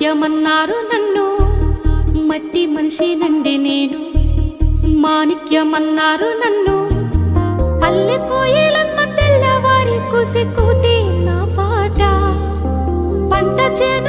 మాణిక్యమన్నారు నన్ను, మట్టి మనిషి నండి నేను. మాణిక్యమన్నారు నన్ను, పల్లె కోయిలమ్మ తెల్లవారి కూసి కూతే నా పాట. పంట చేను